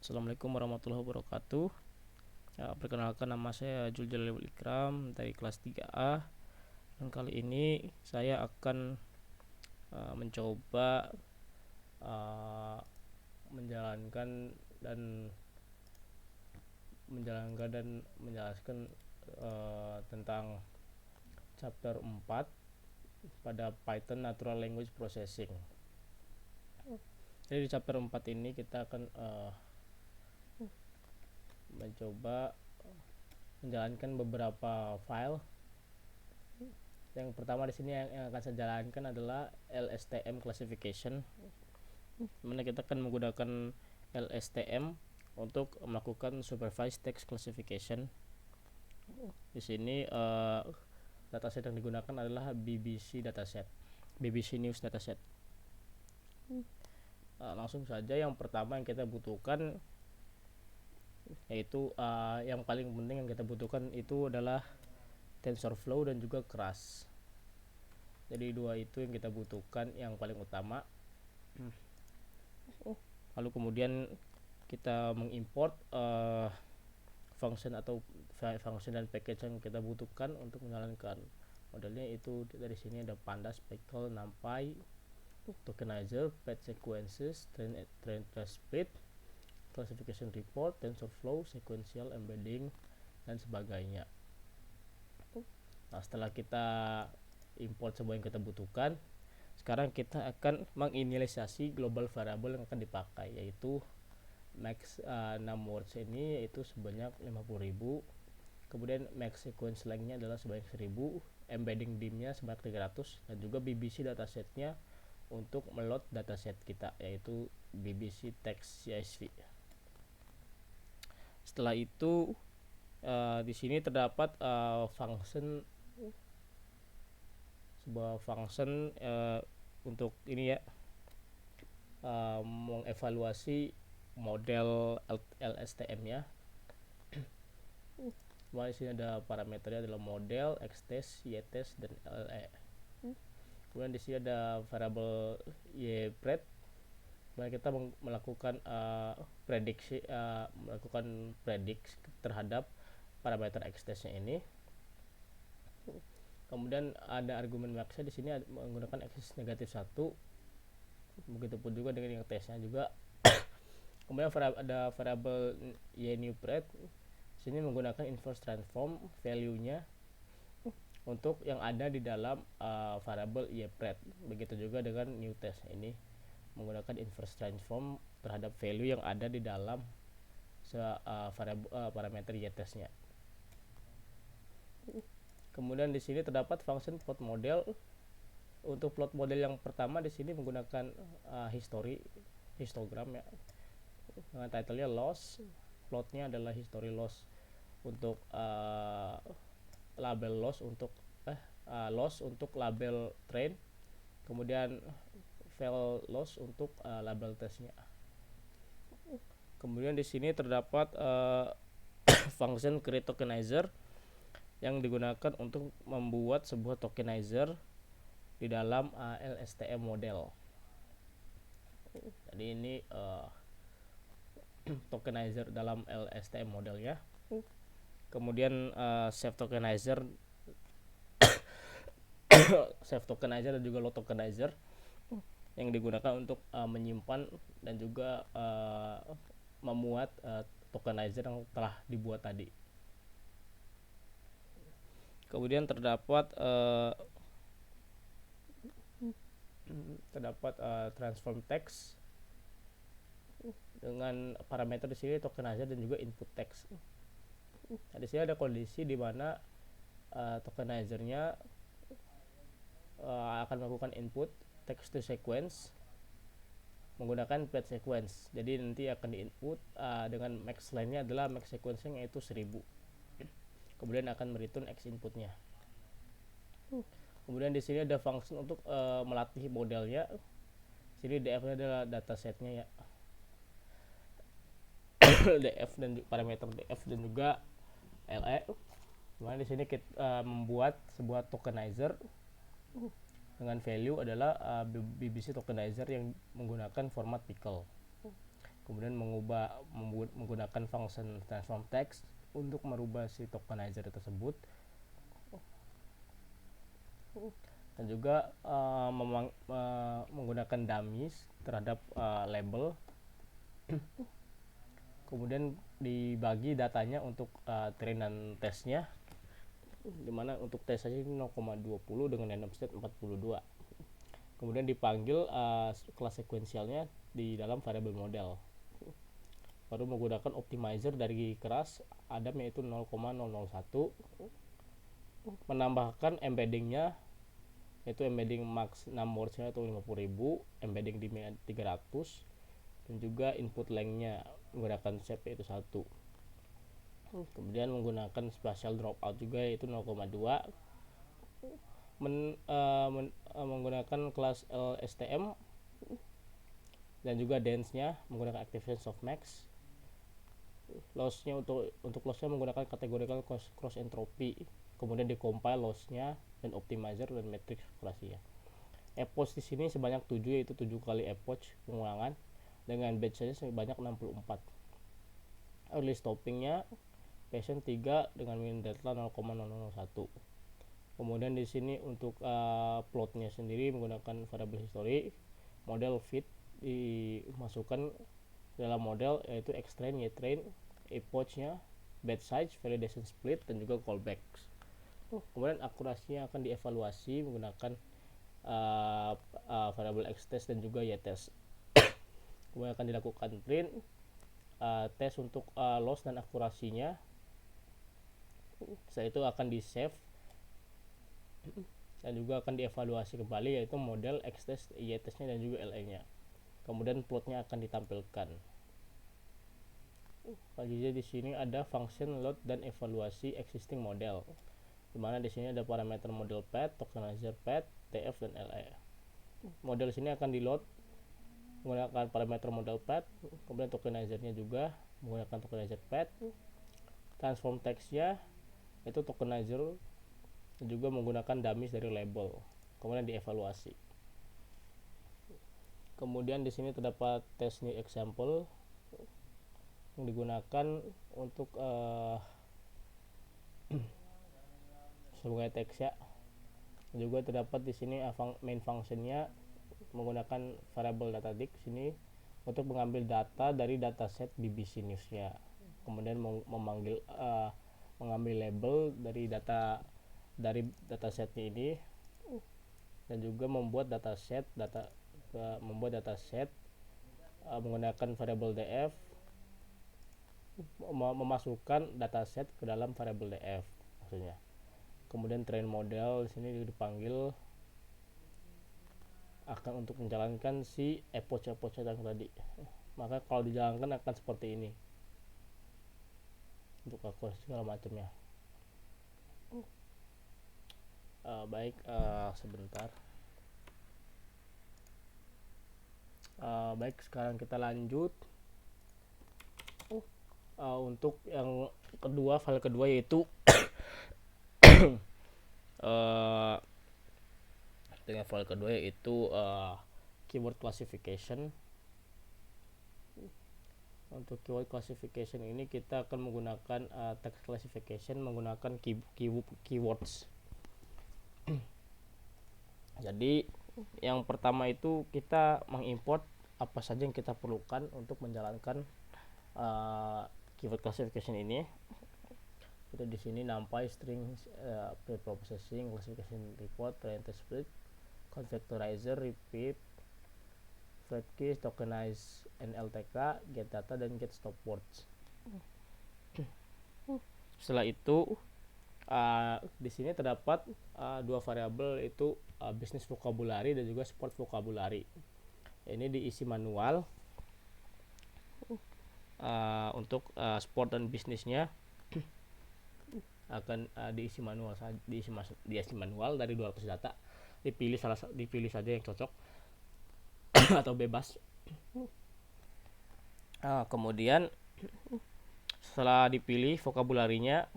Assalamualaikum warahmatullahi wabarakatuh. Perkenalkan, nama saya Juljalil Ikram dari kelas 3A. Dan kali ini saya akan mencoba uh, menjalankan dan menjelaskan tentang chapter 4 pada Python Natural Language Processing. Jadi di chapter 4 ini kita akan mencoba menjalankan beberapa file. Yang pertama di sini yang akan saya jalankan adalah LSTM classification, dimana kita akan menggunakan LSTM untuk melakukan supervised text classification. Di sini dataset yang digunakan adalah BBC News dataset. Langsung saja, yang pertama yang kita butuhkan yaitu yang paling penting yang kita butuhkan itu adalah TensorFlow dan juga Keras. Jadi dua itu yang kita butuhkan yang paling utama. Lalu kemudian kita mengimport function dan package yang kita butuhkan untuk menjalankan modelnya. Itu dari sini ada Pandas, Speckle, NumPy, Tokenizer, Pet Sequences, Train Split, Classification Report, TensorFlow, Sequential Embedding, dan sebagainya. Nah, setelah kita import semua yang kita butuhkan, sekarang kita akan menginisialisasi global variable yang akan dipakai, yaitu max 6 words ini yaitu sebanyak 50.000. Kemudian max sequence length-nya adalah sebanyak 1000, embedding dim-nya sebanyak 300, dan juga BBC datasetnya untuk meload dataset kita, yaitu BBC text CSV. Setelah itu di sini terdapat sebuah function untuk ini ya, mengevaluasi model LSTM nya. Di sini ada parameternya adalah model, xtest, ytest, dan LE. Kemudian di sini ada variabel ypred, dimana kita melakukan prediksi terhadap parameter xtest-nya ini. Kemudian ada argumen max-nya di sini menggunakan x -1. Begitupun juga dengan yang testnya juga. Kemudian ada variabel ynewpred, sini menggunakan inverse transform value-nya untuk yang ada di dalam variabel ypred. Begitu juga dengan new test, ini menggunakan inverse transform terhadap value yang ada di dalam parameter ytest-nya. Kemudian di sini terdapat function plot model. Untuk plot model yang pertama di sini menggunakan histogram ya, dengan title-nya loss. Plotnya adalah history loss untuk label loss untuk loss untuk label train, kemudian fail loss untuk label testnya. Kemudian di sini terdapat function create tokenizer yang digunakan untuk membuat sebuah tokenizer di dalam LSTM model. Jadi ini tokenizer dalam LSTM modelnya. Kemudian save tokenizer dan juga load tokenizer yang digunakan untuk menyimpan dan juga memuat tokenizer yang telah dibuat tadi. Kemudian terdapat transform text dengan parameter di sini tokenizer dan juga input text. Nah, di sini ada kondisi di mana tokenizernya akan melakukan input text to sequence menggunakan pet sequence. Jadi nanti akan diinput dengan max line-nya adalah max sequence-nya yaitu 1000. Kemudian akan mereturn x inputnya. Kemudian di sini ada function untuk melatih modelnya. Sini df-nya adalah datasetnya ya. df dan parameter df dan juga le. Kemudian di sini kita membuat sebuah tokenizer dengan value adalah BBC tokenizer yang menggunakan format pickle. kemudian menggunakan function transform text untuk merubah si tokenizer tersebut, dan juga menggunakan dummies terhadap label. Kemudian dibagi datanya untuk train dan testnya, dimana untuk tes saja 0,20 dengan random state 42. Kemudian dipanggil kelas sekuensialnya di dalam variable model, baru menggunakan optimizer dari keras Adam yaitu 0,001, menambahkan embeddingnya yaitu embedding max 6 words-nya atau 50.000, embedding di 300, dan juga input length-nya menggunakan shape yaitu 1. Kemudian menggunakan spatial dropout juga yaitu 0,2, menggunakan kelas LSTM, dan juga dense-nya menggunakan activation softmax. Loss-nya untuk loss-nya menggunakan categorical cross entropy, kemudian decompile loss-nya dan optimizer dan matrix akurasinya. Epoch di sini sebanyak 7, yaitu 7 kali epoch pengulangan dengan batch-nya sebanyak 64. Early stopping-nya patient 3 dengan min delta 0,001. Kemudian di sini untuk plotnya sendiri menggunakan variable history, model fit dimasukkan dalam model yaitu xtrain, ytrain, epoch-nya, batch size, validation split, dan juga callbacks. Kemudian akurasinya akan dievaluasi menggunakan variable xtest dan juga ytest. Kemudian akan dilakukan print, tes untuk loss dan akurasinya. Setelah itu akan di save dan juga akan dievaluasi kembali yaitu model xtest, ytest-nya, dan juga la-nya. Kemudian plotnya akan ditampilkan. Selanjutnya di sini ada function load dan evaluasi existing model, dimana di sini ada parameter model path, tokenizer path, tf, dan la. Model sini akan di load menggunakan parameter model path, kemudian tokenizernya juga menggunakan tokenizer path, transform text-nya itu tokenizer, dan juga menggunakan dummies dari label, kemudian dievaluasi. Kemudian di sini terdapat test new example yang digunakan untuk sebagai teks ya. Juga terdapat di sini main functionnya menggunakan variable datadik sini untuk mengambil data dari dataset BBC News-nya. Kemudian mengambil label dari datasetnya ini, dan juga membuat dataset menggunakan variable df, memasukkan dataset ke dalam variable df maksudnya. Kemudian train model di sini dipanggil akan untuk menjalankan si epoch yang tadi. Maka kalau dijalankan akan seperti ini untuk akurasi segala macamnya. Baik, sebentar. Baik, sekarang kita lanjut untuk yang kedua, file kedua, yaitu dengan file kedua yaitu keyword classification. Untuk keyword classification ini kita akan menggunakan text classification menggunakan keywords. Jadi yang pertama itu kita mengimport apa saja yang kita perlukan untuk menjalankan keyword classification ini. Itu di sini numpy, string, preprocessing, classification report, parenthesis split, confactorizer, repeat, flat keys, tokenize, NLTK, get data, dan get stop words. Setelah itu di sini terdapat dua variabel, yaitu business vocabulary dan juga sport vocabulary. Ini diisi manual. Untuk sport dan bisnisnya akan diisi manual dari 200 data. Dipilih saja yang cocok atau bebas. Kemudian setelah dipilih vocabulary-nya,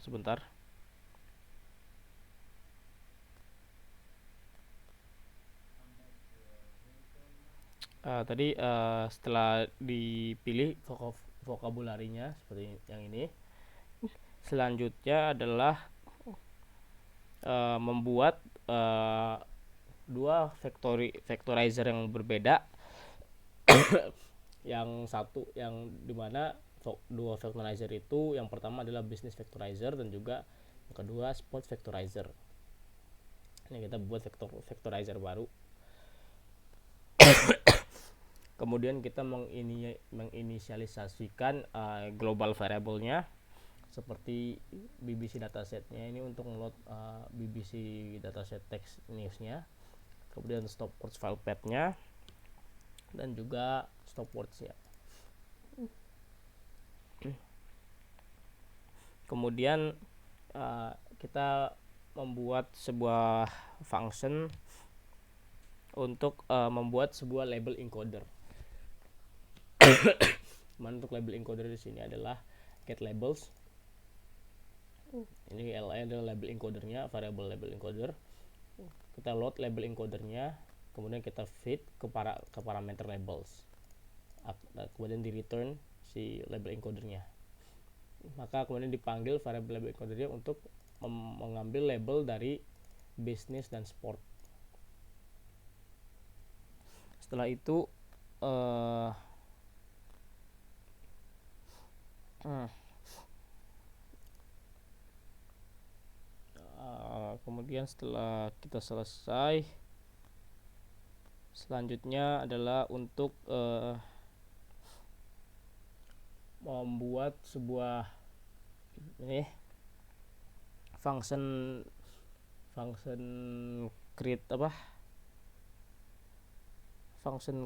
sebentar. Tadi setelah dipilih vokabularinya seperti yang ini, selanjutnya adalah membuat dua vectorizer yang berbeda. Yang satu yang dimana dua vectorizer itu, yang pertama adalah business vectorizer dan juga yang kedua sport vectorizer. Ini kita buat vectorizer baru. Kemudian kita menginisialisasikan global variable-nya seperti BBC datasetnya ini untuk ngeload BBC dataset text newsnya, kemudian stopwatch file path-nya dan juga stopwatch-nya. Kemudian kita membuat sebuah function untuk membuat sebuah label encoder. Untuk label encoder di sini adalah get labels. Ini LA adalah label encodernya, variable label encoder. Kita load label encodernya, kemudian kita feed ke parameter labels. Kemudian di return si label encodernya. Maka kemudian dipanggil variable label encodernya untuk mengambil label dari business dan sport. Setelah itu kemudian setelah kita selesai, selanjutnya adalah untuk membuat sebuah function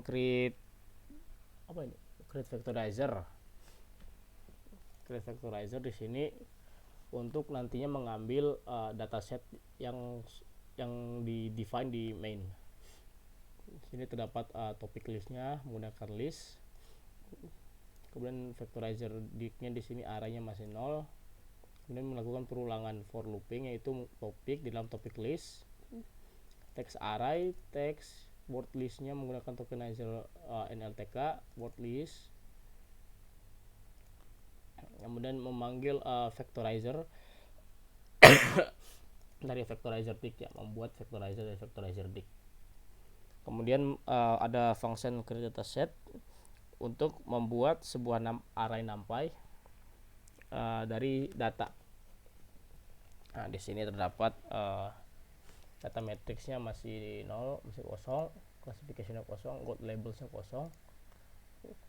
create create vectorizer. Create vectorizer di sini untuk nantinya mengambil dataset yang di define di main. Di sini terdapat topic listnya menggunakan list. Kemudian vectorizer dict-nya di sini arraynya masih 0. Kemudian melakukan perulangan for looping, yaitu topik di dalam topic list, text array, text word listnya menggunakan tokenizer NLTK word list. Kemudian memanggil vectorizer dari vectorizer dict, ya, membuat vectorizer dari vectorizer dict. Kemudian ada function create dataset untuk membuat sebuah array NumPy dari data. Nah, di sini terdapat data matrixnya masih 0, masih kosong, classification-nya kosong, got labels-nya kosong.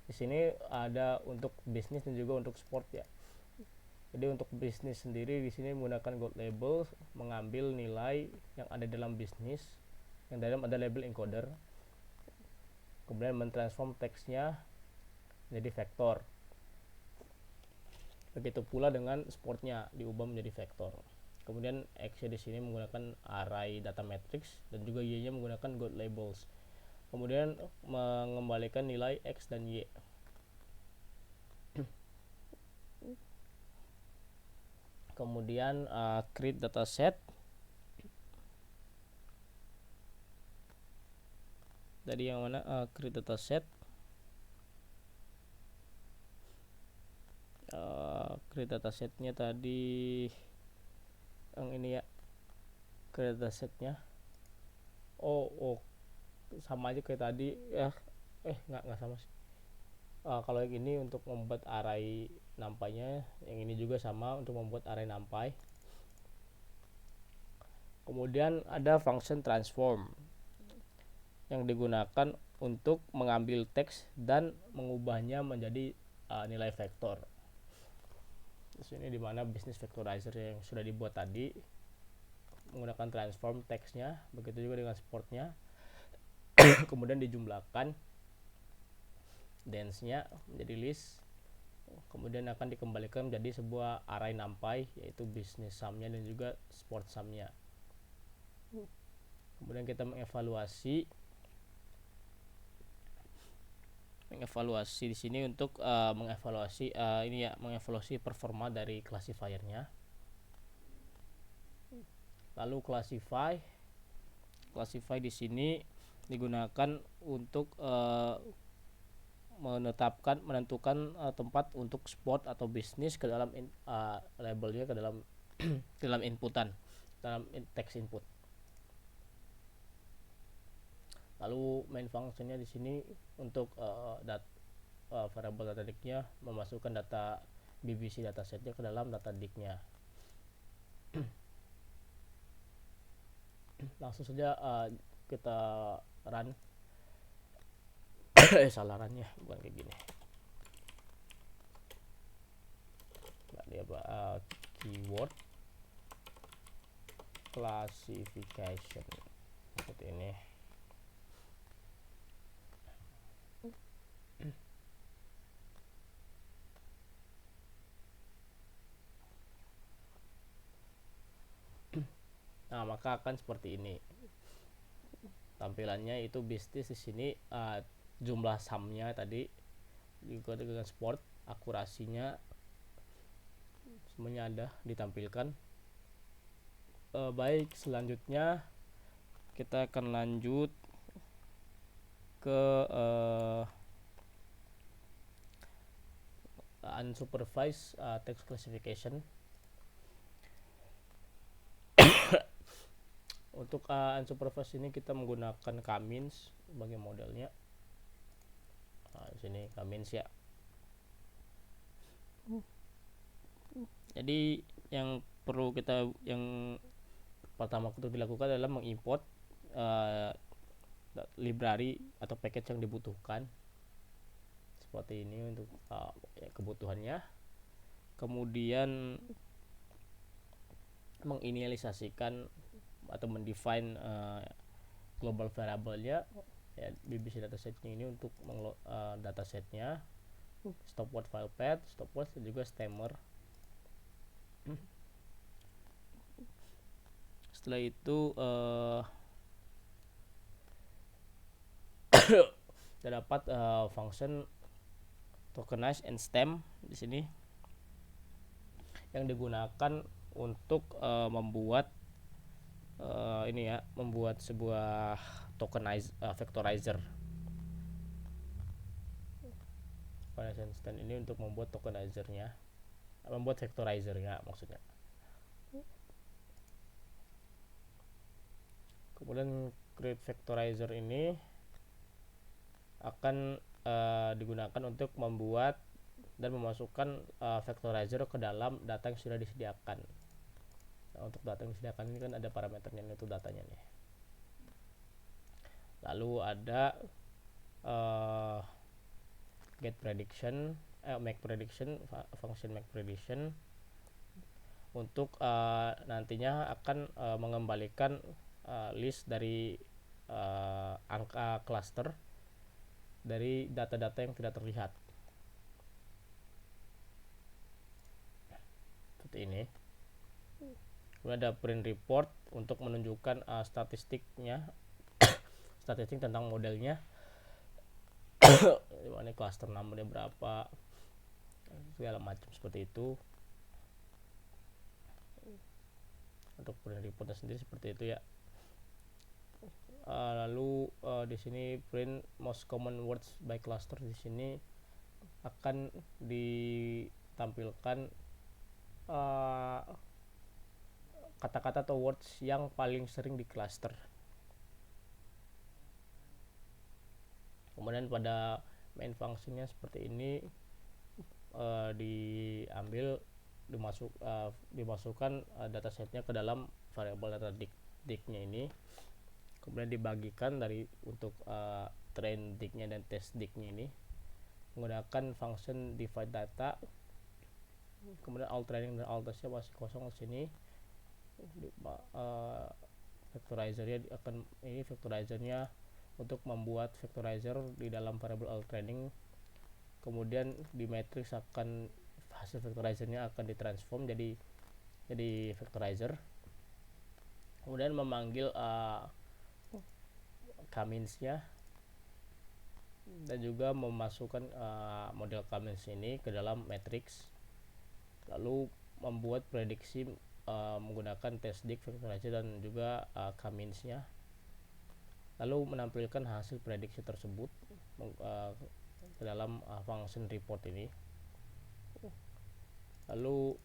Di sini ada untuk bisnis dan juga untuk sport, ya. Jadi untuk bisnis sendiri di sini menggunakan got label, mengambil nilai yang ada dalam bisnis, yang dalam ada label encoder, kemudian mentransform teksnya menjadi vektor. Begitu pula dengan sportnya diubah menjadi vektor. Kemudian X-nya di sini menggunakan array data matrix dan juga Y-nya menggunakan got labels. Kemudian mengembalikan nilai X dan Y. Kemudian create dataset dari yang mana create dataset. Create datasetnya tadi yang ini, ya, create datasetnya. Oh sama aja kayak tadi, ya. Nggak sama sih. Kalau yang ini untuk membuat array NumPy-nya, yang ini juga sama untuk membuat array NumPy. Kemudian ada function transform yang digunakan untuk mengambil teks dan mengubahnya menjadi nilai vektor. Di sini dimana business vectorizer yang sudah dibuat tadi menggunakan transform teksnya, begitu juga dengan sportnya. Kemudian dijumlahkan dense-nya menjadi list, kemudian akan dikembalikan menjadi sebuah array NumPy, yaitu business sum-nya dan juga sport sum-nya. Kemudian kita mengevaluasi di sini untuk mengevaluasi mengevaluasi performa dari classifier-nya. Lalu classify di sini digunakan untuk menentukan tempat untuk spot atau bisnis ke dalam labelnya, ke dalam ke dalam inputan, dalam text input. Lalu main functionnya di sini untuk variable data dict-nya memasukkan data BBC datasetnya ke dalam data dict-nya. Langsung saja kita run. Salah runnya, bukan kayak gini. Nggak, dia keyword classification seperti ini. Nah, maka akan seperti ini tampilannya. Itu bisnis di sini, jumlah sumnya tadi juga dengan sport, akurasinya semuanya ada ditampilkan. Baik, selanjutnya kita akan lanjut ke unsupervised text classification. Untuk unsupervised ini kita menggunakan K-means sebagai modelnya. Di sini K-means ya. Jadi yang pertama untuk dilakukan adalah mengimport library atau package yang dibutuhkan seperti ini untuk kebutuhannya. Kemudian menginisialisasikan atau mendefine global variable-nya, ya, BBC datasetnya ini untuk datasetnya, stopwatch file path, stopwatch dan juga stammer. Setelah itu kita dapat function tokenize and stem di sini yang digunakan untuk membuat membuat sebuah vectorizer. Stem ini untuk membuat tokenizernya, membuat vectorizernya maksudnya. Kemudian create vectorizer ini akan digunakan untuk membuat dan memasukkan vectorizer ke dalam data yang sudah disediakan. Nah, untuk data yang disediakan ini kan ada parameternya, itu datanya nih. Lalu ada get prediction, make prediction, function make prediction untuk nantinya akan mengembalikan list dari angka cluster dari data-data yang tidak terlihat seperti ini. Kemudian ada print report untuk menunjukkan statistiknya, statistik tentang modelnya, ini cluster numbernya berapa, segala macam seperti itu. Untuk print reportnya sendiri seperti itu ya. Lalu di sini print most common words by cluster, di sini akan ditampilkan kata-kata atau words yang paling sering di cluster. Kemudian pada main functionnya seperti ini, dimasukkan datasetnya ke dalam variable data dict-nya ini, kemudian dibagikan untuk train dict-nya dan test dict-nya ini menggunakan function divide data. Kemudian all training dan all testnya masih kosong di sini. Vectorizernya untuk membuat vectorizer di dalam variable all training, kemudian di matrix hasil vectorizernya akan ditransform jadi vectorizer. Kemudian memanggil K-means-nya dan juga memasukkan model K-means ini ke dalam matrix, lalu membuat prediksi menggunakan test dict, vectorizer dan juga K-means-nya. lalu menampilkan hasil prediksi tersebut ke dalam function report ini. Lalu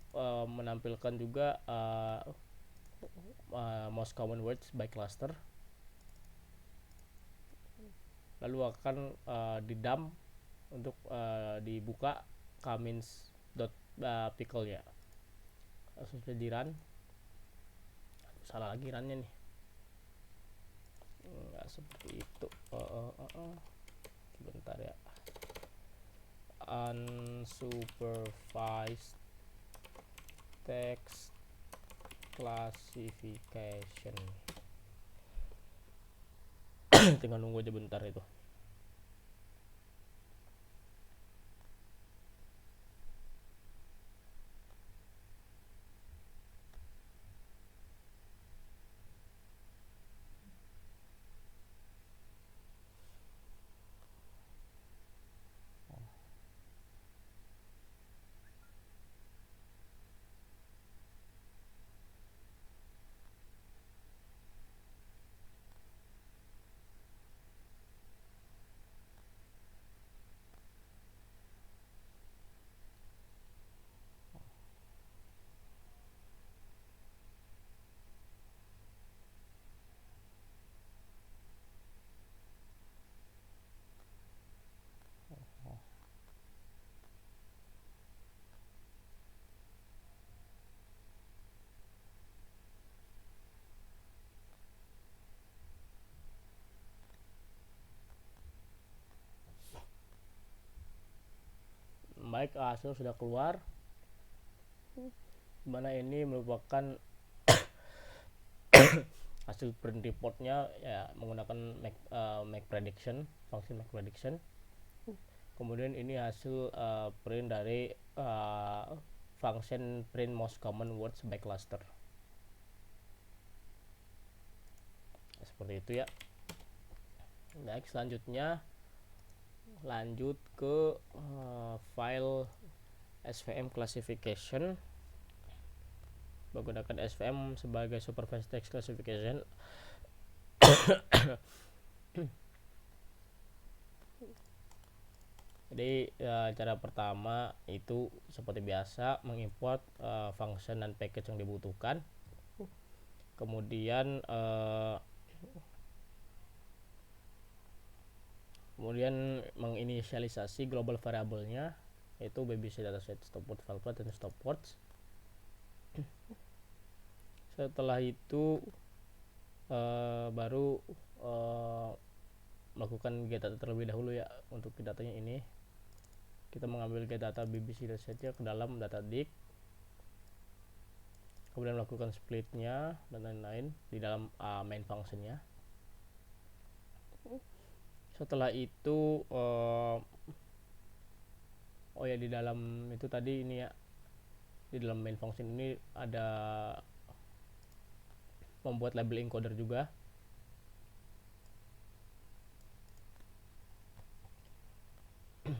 menampilkan juga most common words by cluster, lalu akan didump untuk dibuka comments.pickle nya. Langsung saja di run. Salah lagi runnya nih, nggak seperti itu. Sebentar ya. Unsupervised text classification. Tinggal nunggu aja bentar itu. Baik, hasil sudah keluar. Mana ini merupakan hasil print reportnya ya, menggunakan make prediction, function make prediction. Kemudian ini hasil print dari function print most common words by cluster. Seperti itu ya. Baik, selanjutnya lanjut ke file SVM classification menggunakan SVM sebagai supervised text classification. Jadi cara pertama itu seperti biasa mengimport function dan package yang dibutuhkan, kemudian menginisialisasi global variabelnya, yaitu BBC dataset stopwatch, valplat, dan stopwatch. Setelah itu baru melakukan get data terlebih dahulu ya. Untuk datanya ini kita mengambil get data BBC datasetnya ke dalam datadik, kemudian melakukan splitnya dan lain-lain di dalam main functionnya. Setelah itu di dalam itu tadi ini ya, di dalam main function ini ada membuat label encoder juga.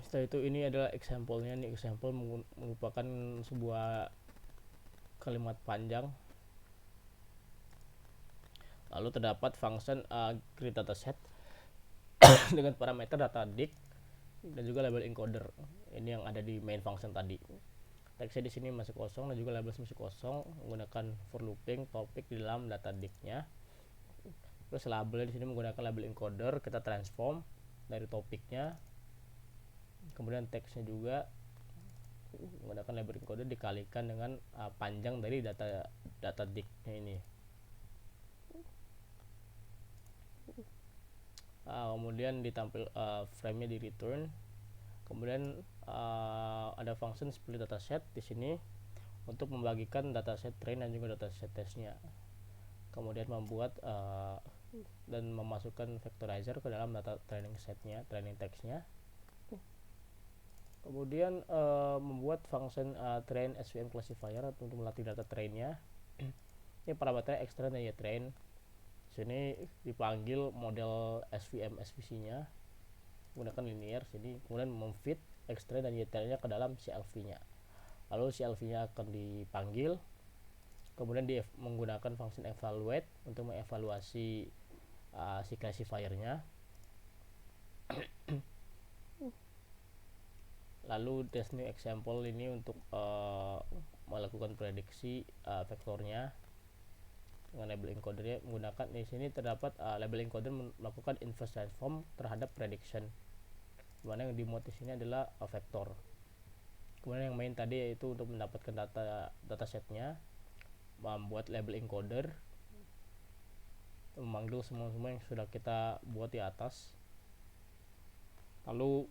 Setelah itu ini adalah example-nya nih. Example merupakan sebuah kalimat panjang. Lalu terdapat function create dataset dengan parameter datadik dan juga label encoder. Ini yang ada di main function tadi. Teksnya di sini masih kosong dan juga label masih kosong, menggunakan for looping topik di dalam datadiknya. Terus labelnya di sini menggunakan label encoder, kita transform dari topiknya. Kemudian teksnya juga menggunakan label encoder dikalikan dengan panjang dari datadiknya ini. Kemudian ditampil frame-nya di return. Kemudian ada function split dataset di sini untuk membagikan dataset train dan juga dataset testnya. Kemudian membuat dan memasukkan vectorizer ke dalam data training setnya, training textnya. Kemudian membuat function train SVM classifier untuk melatih data trainnya. Ini parameter extrain dan train. Sini dipanggil model SVM SVC-nya menggunakan linear. Sini kemudian memfit extrain dan trainnya ke dalam CLV-nya. Lalu CLV-nya akan dipanggil. Kemudian menggunakan function evaluate untuk mengevaluasi si classifiernya. Lalu test new example ini untuk melakukan prediksi vektornya dengan label encodernya menggunakan di sini terdapat label encoder melakukan inverse transform terhadap prediction, dimana yang di mode di sini adalah vektor. Kemudian yang main tadi yaitu untuk mendapatkan datasetnya, membuat label encoder, memanggil semua yang sudah kita buat di atas. Lalu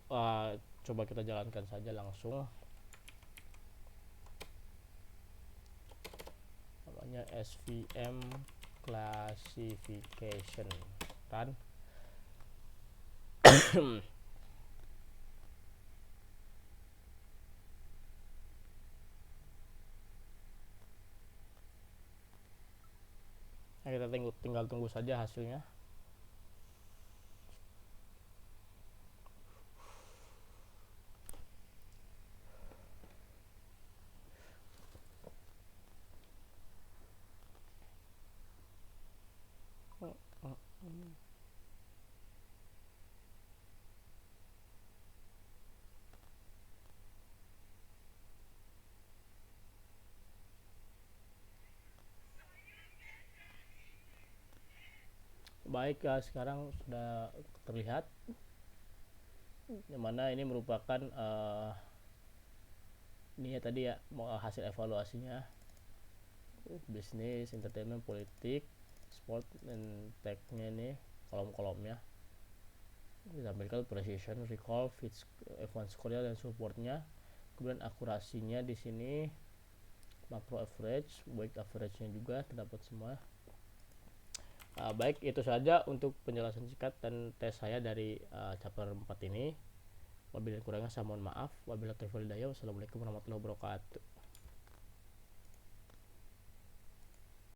coba kita jalankan saja langsung. Namanya SVM classification run. Nah, kita tinggal tunggu saja hasilnya. Baik, sekarang sudah terlihat, dimana ini merupakan ini ya tadi ya hasil evaluasinya, bisnis, entertainment, politik, sport, dan tag-nya ini kolom-kolomnya ditampilkan precision, recall, fits, F1 score dan supportnya. Kemudian akurasinya di sini, macro average, weight average-nya juga terdapat semua. Baik, itu saja untuk penjelasan singkat dan tes saya dari chapter 4 ini. Wabillahi kurangnya saya mohon maaf. Wabillahi taufiq wal hidayah. Wassalamualaikum warahmatullahi wabarakatuh.